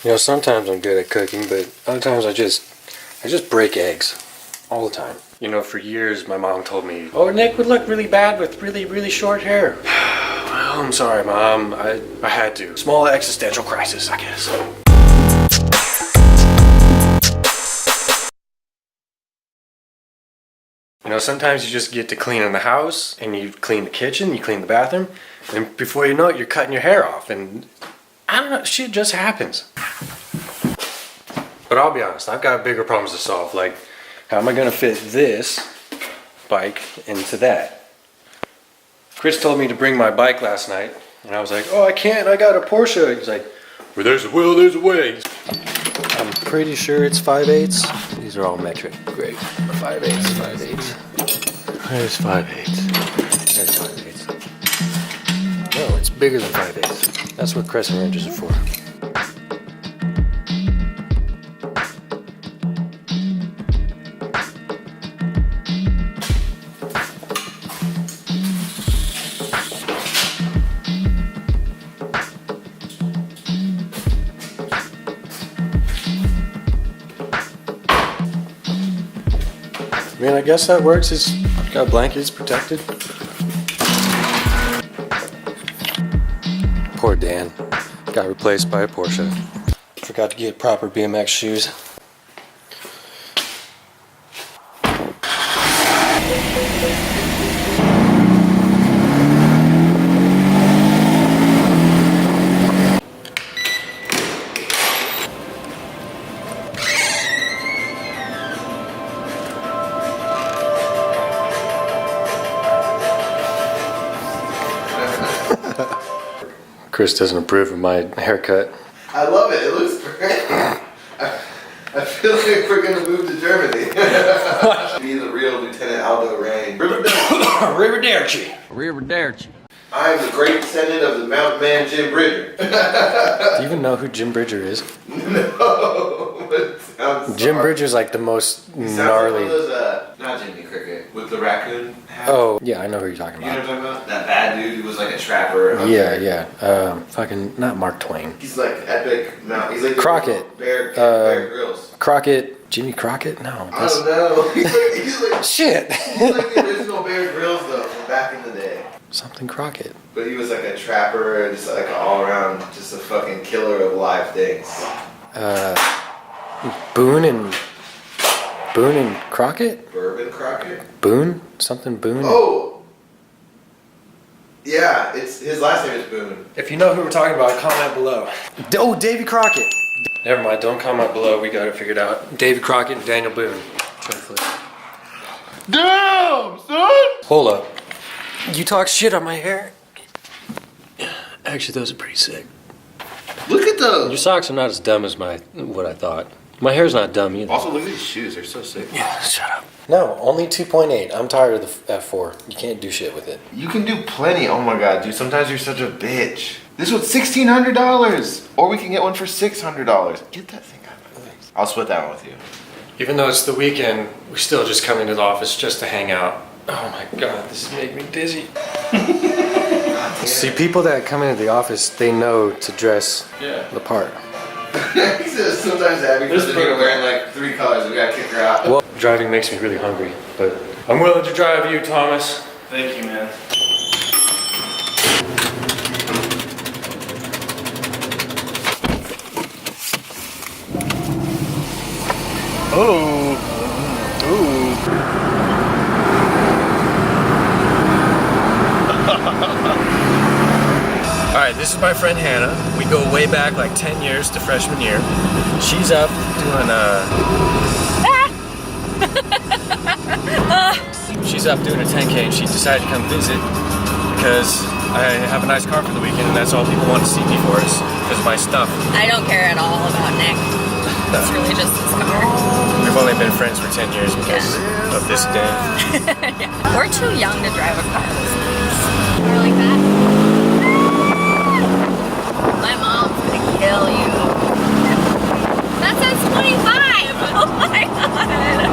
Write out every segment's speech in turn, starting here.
You know, sometimes I'm good at cooking, but other times I just break eggs all the time. You know, for years my mom told me, "Oh, Nick would look really bad with really, really short hair." Well, I'm sorry, Mom. I had to. Small existential crisis, I guess. You know, sometimes you just get to clean in the house, and you clean the kitchen, you clean the bathroom, and before you know it, you're cutting your hair off, and I don't know, shit just happens. But I'll be honest, I've got bigger problems to solve, like how am I gonna fit this bike into that? Chris told me to bring my bike last night, and I was like, oh, I can't, I got a Porsche. He's like, well, there's a will, there's a way. I'm pretty sure it's 5/8. These are all metric. Great. 5/8, 5/8. There's 5/8. There's 5/8. No, it's bigger than 5/8. That's what crescent wrenches are for. I mean, I guess that works. It's got blankets protected. Poor Dan. Got replaced by a Porsche. Forgot to get proper BMX shoes. Chris doesn't approve of my haircut. I love it. It looks great. I feel like we're gonna move to Germany. Be the real Lieutenant Aldo Rain. Arrivederci. Arrivederci. I am the great descendant of the mountain man Jim Bridger. Do you even know who Jim Bridger is? No, but it sounds Jim Bridger's like the most He sounds gnarly. like one of those, not Jimmy Cricket, with the raccoon hat. Oh, yeah, I know who you're talking You know what about. I'm talking about? That bad dude who was like a trapper. Yeah. Fucking not Mark Twain. He's like epic. No, he's like the Crockett. Bear Grylls. Crockett. Jimmy Crockett? No. I don't know. He's like Shit. he's like the original Bear Grylls though from back in the day. Something Crockett. But he was like a trapper, just like an all-around, just a fucking killer of live things. Boone and Crockett? Bourbon Crockett? Boone? Something Boone? Oh! Yeah, it's his last name is Boone. If you know who we're talking about, comment below. Oh, Davy Crockett. Never mind, don't comment below. We got it figured out. Davy Crockett and Daniel Boone. Try to flip. Damn, son! Hold up. You talk shit on my hair? Actually, those are pretty sick. Look at Your those! socks are not as dumb as what I thought. My hair's not dumb either. Also, look at these shoes, they're so sick. Yeah, shut up. No, only 2.8. I'm tired of the F4. You can't do shit with it. You can do plenty. Oh my god, dude, sometimes you're such a bitch. This was $1,600! Or we can get one for $600. Get that thing out of my face. I'll split that one with you. Even though it's the weekend, we still just come into the office just to hang out. Oh my god, this is making me dizzy. See, people that come into the office, they know to dress the part. He says sometimes Abby comes in here wearing like 3 colors, we gotta kick her out. Well, driving makes me really hungry, but I'm willing to drive you, Thomas. Thank you, man. Oh, ooh. Alright, this is my friend Hannah. We go way back like 10 years to freshman year. She's up doing she's up doing a 10K and she decided to come visit because I have a nice car for the weekend and that's all people want to see me for is because of my stuff. I don't care at all about Nick. It's really just this car. We've only been friends for 10 years because of this day. Yeah. We're too young to drive a car. Or like that. My mom's gonna kill you. That says 25! Oh my god!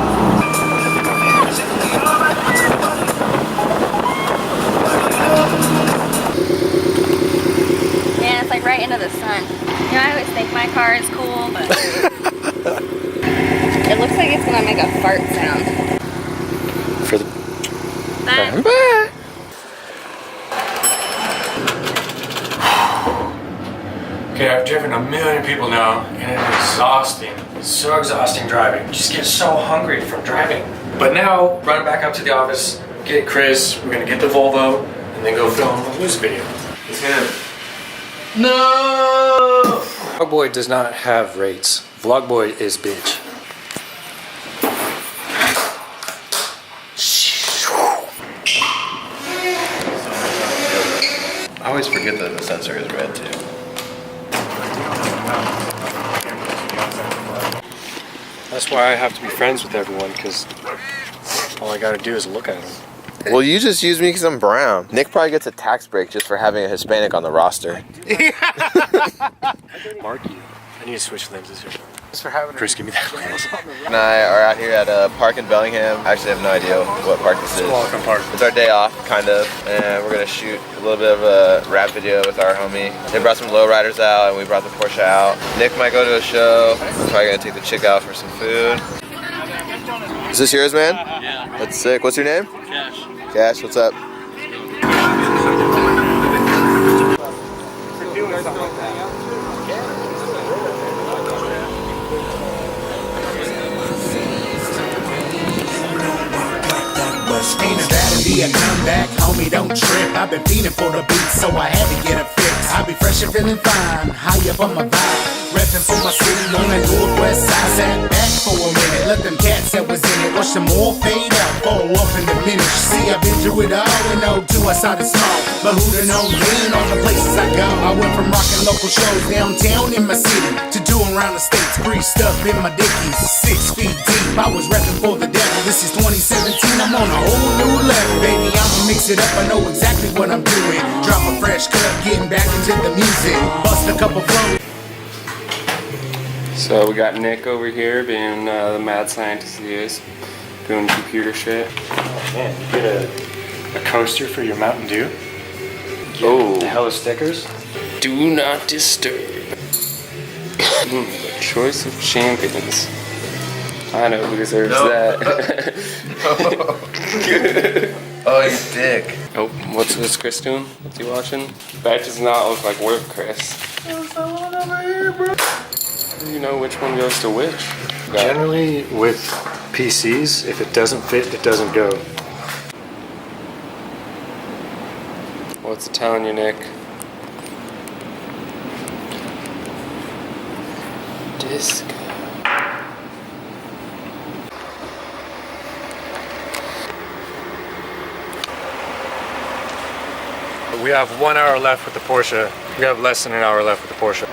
Yeah, it's like right into the sun. You know, I always think my car is cool, but it looks like it's gonna make a fart sound. For the Bye. Okay, I've driven a million people now, and it's exhausting. It's so exhausting driving. You just get so hungry from driving. But now, running back up to the office, get Chris, we're gonna get the Volvo, and then go film a music video. It's him. No! Vlogboy does not have rates. Vlogboy is bitch. I always forget that the sensor is red too. That's why I have to be friends with everyone, because all I gotta do is look at them. Well, you just use me because I'm brown. Nick probably gets a tax break just for having a Hispanic on the roster. Marky. I need to switch lenses here. Thanks for having Chris, give me that lens. And I are out here at a park in Bellingham. I actually have no idea what park this is. Welcome park. It's our day off, kind of, and we're gonna shoot a little bit of a rap video with our homie. They brought some lowriders out, and we brought the Porsche out. Nick might go to a show. I'm probably gonna take the chick out for some food. Is this yours, man? Yeah. That's sick. What's your name? Cash. Cash, what's up? Ain't about to be a comeback, homie, don't trip. I've been feeding for the beat, so I had to get a fix. I be fresh and feeling fine, high up on my vibe. Reppin' for my city on the northwest side. Sat back for a minute, let them cats that was in it watch them all fade out, fall off in the minute. See, I've been through it all, and '02 I started small, but who'da known me and all the places I go. I went from rocking local shows downtown in my city to doing around the states, greased up in my dickies, 6 feet deep. I was reppin' for the devil. This is 2017, I'm on a whole new level, baby. I'ma mix it up, I know exactly what I'm doing. Drop a fresh cut, getting back into the music, bust a couple flows. So we got Nick over here being the mad scientist he is, doing computer shit. Oh man, you get a coaster for your Mountain Dew? Oh. The hella stickers? Do not disturb. The choice of champions. I know who deserves that. Oh, you dick. Oh, what's Chris doing? What's he watching? That does not look like work, Chris. You know which one goes to which. Generally, with PCs, if it doesn't fit, it doesn't go. What's it telling you, Nick? Disco. We have 1 hour left with the Porsche. We have less than an hour left with the Porsche.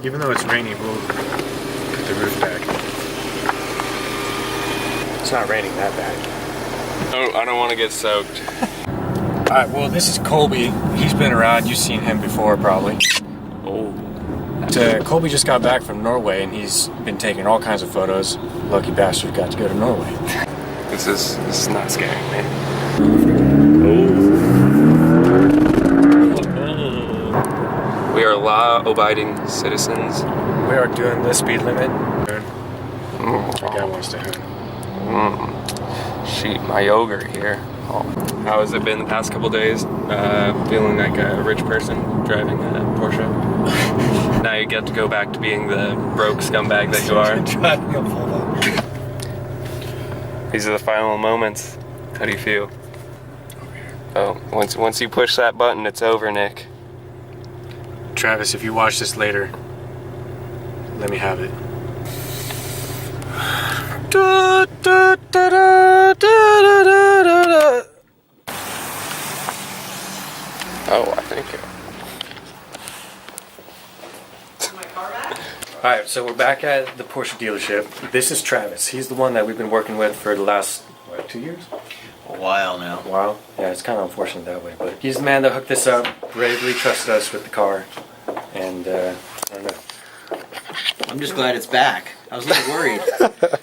Even though it's rainy, we'll put the roof back. It's not raining that bad. Oh, I don't want to get soaked. Alright, well this is Colby. He's been around, you've seen him before probably. Oh. Colby just got back from Norway and he's been taking all kinds of photos. Lucky bastard got to go to Norway. This is not scaring me. We are law-abiding citizens. We are doing the speed limit. The guy wants to hoon. Shoot, my yogurt here. Oh. How has it been the past couple days? Feeling like a rich person driving a Porsche. Now you get to go back to being the broke scumbag that you are. Driving a Volvo. These are the final moments. How do you feel? Oh, once you push that button, it's over, Nick. Travis, if you watch this later, let me have it. Oh, I think. Alright, so we're back at the Porsche dealership. This is Travis. He's the one that we've been working with for the last, 2 years? A while now. Wow. Yeah, it's kind of unfortunate that way, but he's the man that hooked this up, bravely trusted us with the car, and I don't know. I'm just glad it's back. I was a little worried.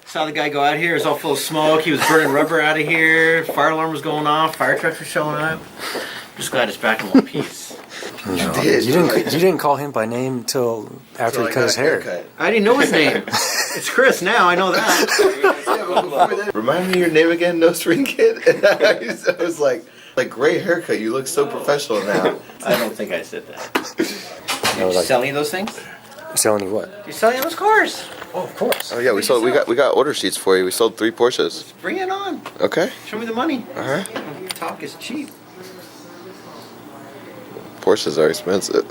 Saw the guy go out here, it was all full of smoke, he was burning rubber out of here, fire alarm was going off, fire trucks were showing up. Just glad it's back in one piece. No, did. you didn't call him by name until after he cut his hair. I didn't know his name. It's Chris now. I know that. Remind me your name again, No String Kid. And I was like great haircut. You look so professional now. I don't think I said that. I was like, Selling those things? selling you what? You're selling those cars. Oh, of course. Oh yeah, we got order sheets for you. We sold 3 Porsches. Bring it on. Okay. Show me the money. All right. Talk is cheap. Porsches are expensive.